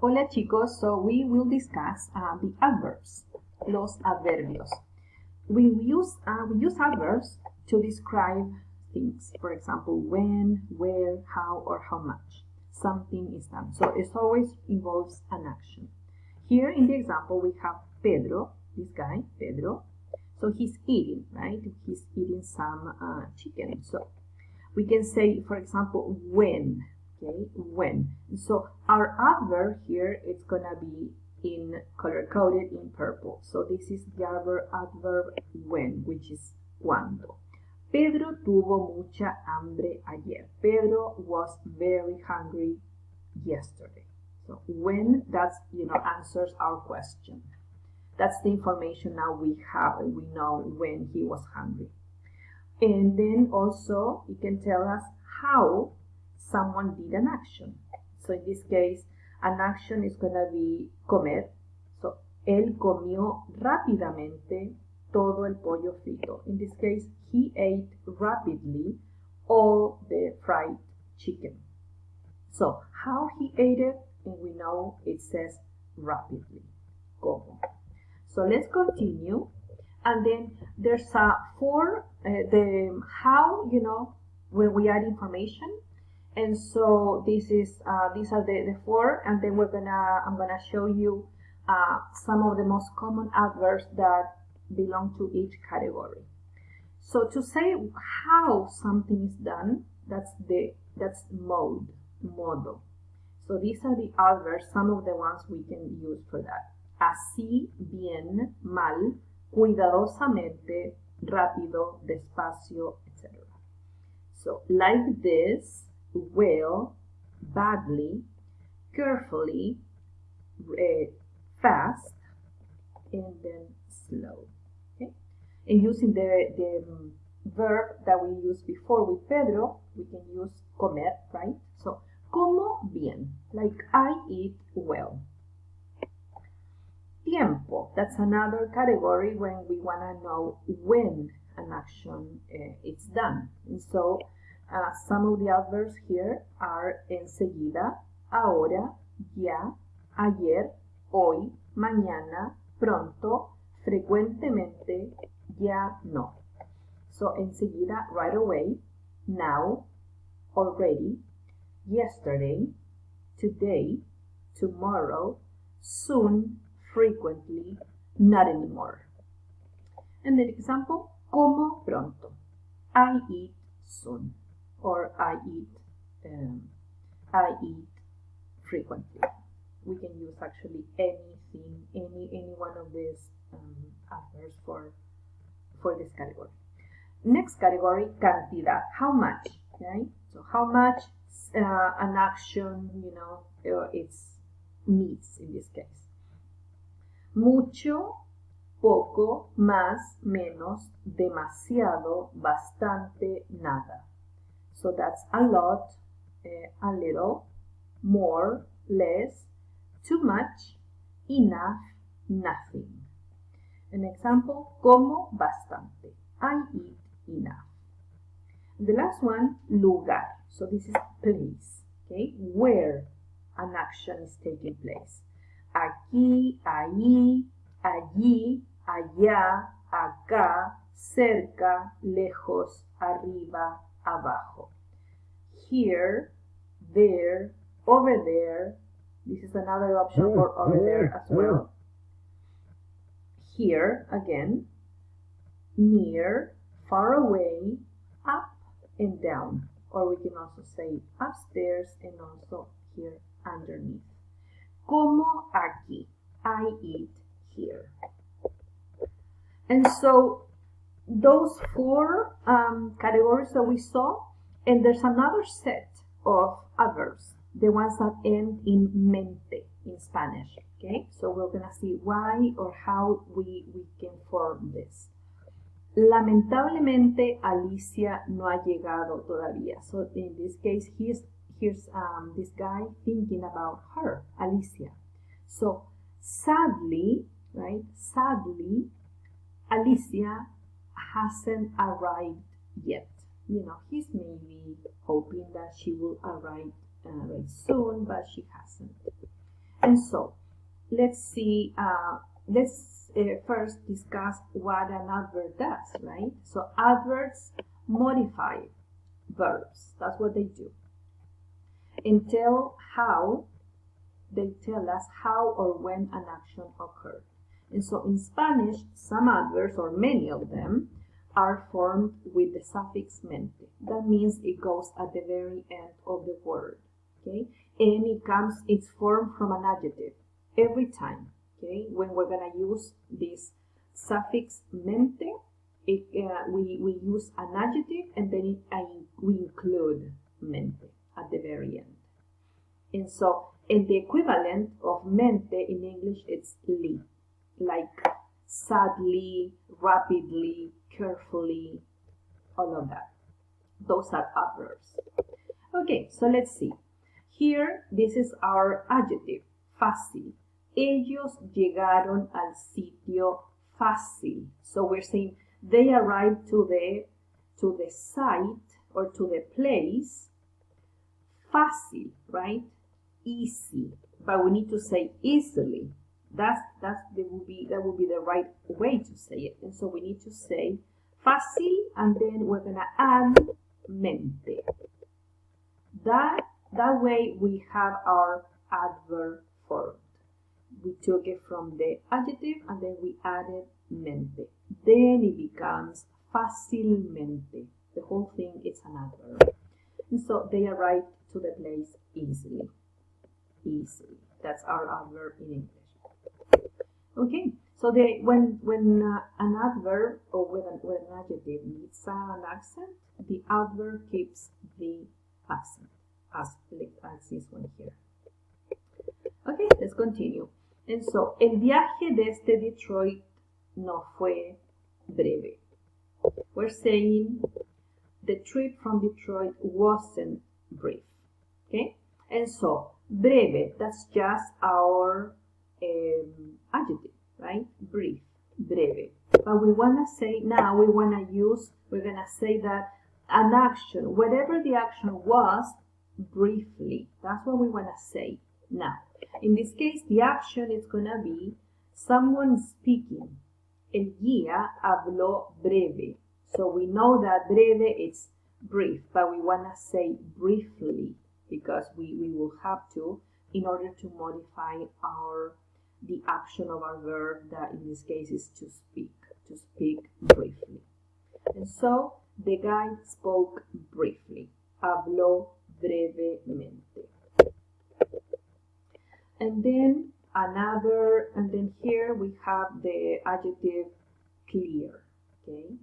Hola chicos, so we will discuss the adverbs, los adverbios. We use adverbs to describe things. For example, when, where, how, or how much something is done. So it always involves an action. Here in the example, we have Pedro, this guy, Pedro. So he's eating, right? He's eating some chicken. So we can say, for example, when. Okay, when. So our adverb here is gonna be in color coded in purple. So this is the adverb when, which is cuando. Pedro tuvo mucha hambre ayer. Pedro was very hungry yesterday. So when, that's, answers our question. That's the information now we have. We know when he was hungry. And then also it can tell us how someone did an action. So in this case, an action is going to be comer. So, él comió rápidamente todo el pollo frito. In this case, he ate rapidly all the fried chicken. So, how he ate it, and we know it says rapidly. Como. So, let's continue. And then there's the how, when we add information. And so these are the four, and then I'm gonna show you some of the most common adverbs that belong to each category. So to say how something is done, that's mode, modo. So these are the adverbs, some of the ones we can use for that. Así, bien, mal, cuidadosamente, rápido, despacio, etc. So like this, well, badly, carefully, fast, and then slow. Okay? And using the verb that we used before with Pedro, we can use comer, right? So, como bien, like I eat well. Tiempo, that's another category when we want to know when an action is done. And so, some of the adverbs here are enseguida, ahora, ya, ayer, hoy, mañana, pronto, frecuentemente, ya no. So enseguida, right away, now, already, yesterday, today, tomorrow, soon, frequently, not anymore. And the example, como pronto, I eat soon. Or I eat frequently. We can use actually anything, any one of these adverbs for this category. Next category, cantidad. How much? Okay, so how much an action, it's needs in this case. Mucho, poco, más, menos, demasiado, bastante, nada. So that's a lot, a little, more, less, too much, enough, nothing. An example, como bastante. I eat enough. The last one, lugar. So this is place, okay? Where an action is taking place. Aquí, ahí, allí, allá, acá, cerca, lejos, arriba, abajo. Here, there, over there. This is another option for over there as well. Here, again, near, far away, up and down. Or we can also say upstairs and also here underneath. Como aquí. I eat here. And so those four categories that we saw, and there's another set of adverbs, the ones that end in mente in Spanish. Okay, so we're gonna see why or how we can form this. Lamentablemente Alicia no ha llegado todavía. So in this case, here's this guy thinking about her, Alicia. So sadly, right? Sadly, Alicia hasn't arrived yet. He's maybe hoping that she will arrive soon, but she hasn't. And so let's see, let's first discuss what an adverb does, right? So adverbs modify verbs. That's what they do. And they tell us how or when an action occurred. And so in Spanish, some adverbs, or many of them, are formed with the suffix mente. That means it goes at the very end of the word, okay? And it's formed from an adjective every time, okay? When we're gonna use this suffix mente, we use an adjective, and then we include mente at the very end. And so, and the equivalent of mente in English, it's li, like sadly, rapidly, carefully, all of that. Those are adverbs. Okay, so let's see. Here, this is our adjective, fácil. Ellos llegaron al sitio fácil. So we're saying they arrived to the site or to the place fácil, right? Easy. But we need to say easily. That would be the right way to say it. And so we need to say fácil, and then we're gonna add mente. That way we have our adverb formed. We took it from the adjective and then we added mente. Then it becomes fácilmente. The whole thing is an adverb. And so they arrived to the place easily. Easily. That's our adverb in English. Okay, so when an adverb or when an adjective needs an accent, the adverb keeps the accent, as this one here. Okay, let's continue. And so, el viaje desde Detroit no fue breve. We're saying the trip from Detroit wasn't brief. Okay, and so breve, that's just our adjective, right? Brief, breve. But we want to say now, we're going to say that an action, whatever the action was, briefly. That's what we want to say now. In this case, the action is going to be someone speaking. El guía habló breve. So we know that breve is brief, but we want to say briefly because we will have to in order to modify the action of our verb, that in this case is to speak briefly. And so the guy spoke briefly. Habló brevemente. And then here we have the adjective clear, okay?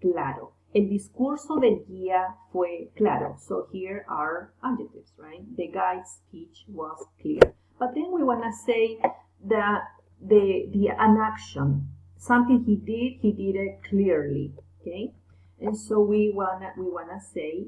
Claro. El discurso del guía fue claro. So here are adjectives, right? The guy's speech was clear. But then we want to say that an action, something he did it clearly, okay? And so we wanna say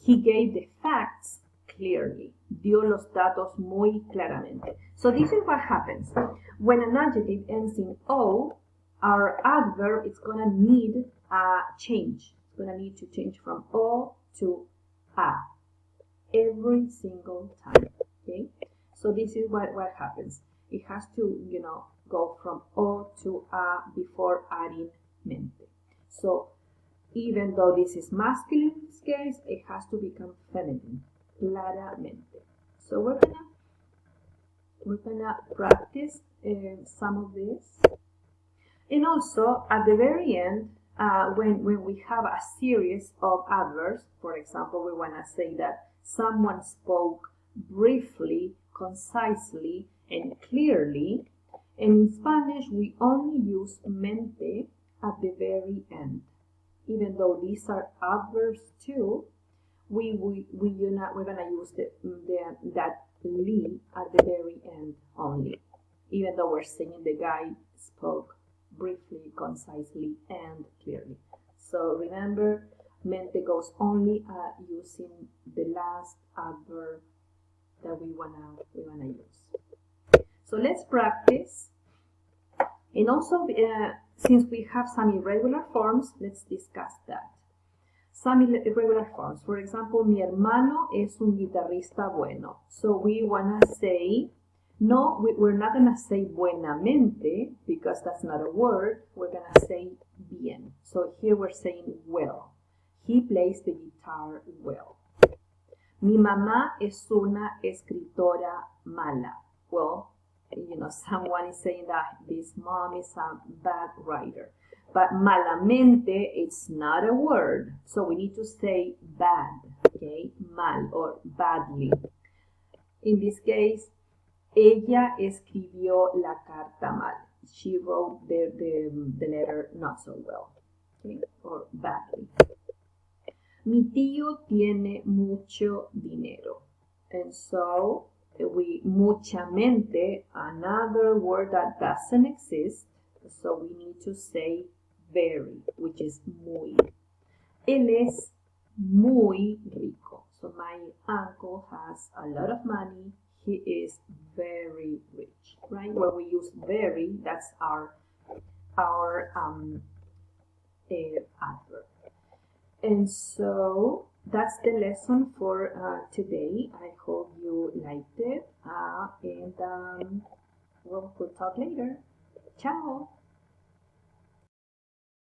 he gave the facts clearly. Dio los datos muy claramente. So this is what happens. When an adjective ends in O, our adverb is going to need a change. It's going to need to change from O to A every single time. Okay? So this is what happens. It has to, go from O to A before adding mente. So even though this is masculine in this case, it has to become feminine. Claramente. So we're gonna practice some of this, and also at the very end, when we have a series of adverbs, for example, we want to say that someone spoke briefly, concisely, and clearly. And in Spanish, we only use mente at the very end, even though these are adverbs too. We're gonna use that li at the very end only, even though we're saying the guy spoke briefly, concisely, and clearly. So remember, mente goes only using the last adverb that we wanna use. So let's practice, and also since we have some irregular forms, let's discuss that. Some irregular forms. For example, mi hermano es un guitarrista bueno. So we want to say, no, we're not going to say buenamente because that's not a word. We're going to say bien. So here we're saying well. He plays the guitar well. Mi mamá es una escritora mala. Well, someone is saying that this mom is a bad writer. But malamente, it's not a word. So we need to say bad, okay? Mal or badly. In this case, ella escribió la carta mal. She wrote the letter not so well, okay? Or badly. Mi tío tiene mucho dinero. And so muchamente, another word that doesn't exist. So we need to say very, which is muy. Él es muy rico. So my uncle has a lot of money. He is very rich, right? Where we use very, that's our adverb. And so that's the lesson for today. I hope you liked it. And we'll talk later. Ciao.